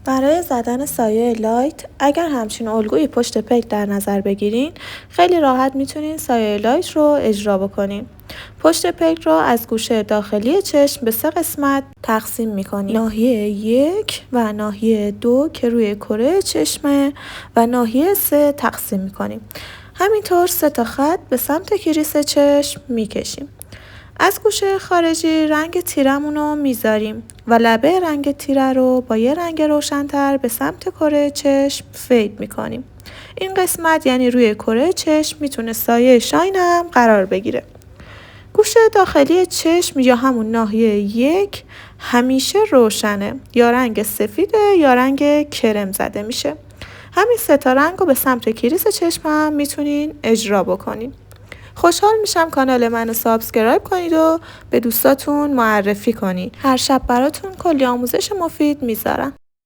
برای زدن سایه لایت اگر همچین الگویی پشت پلک در نظر بگیرین خیلی راحت میتونین سایه لایت رو اجرا بکنین. پشت پلک رو از گوشه داخلی چشم به 3 قسمت تقسیم میکنیم. ناحیه 1 و ناحیه 2 که روی کره چشمه و ناحیه 3 تقسیم میکنیم. همینطور 3 تا خط به سمت کریس چشم میکشیم. از گوشه خارجی رنگ تیرمون رو میذاریم و لبه رنگ تیره رو با یه رنگ روشن‌تر به سمت کره چشم فید میکنیم. این قسمت یعنی روی کره چشم میتونه سایه شاین هم قرار بگیره. گوشه داخلی چشم یا همون ناحیه 1 همیشه روشنه، یا رنگ سفیده یا رنگ کرم زده میشه. همین 3 تا رنگ رو به سمت کریس چشم هم میتونین اجرا بکنین. خوشحال میشم کانال منو سابسکرایب کنید و به دوستاتون معرفی کنید. هر شب براتون کلی آموزش مفید میذارم.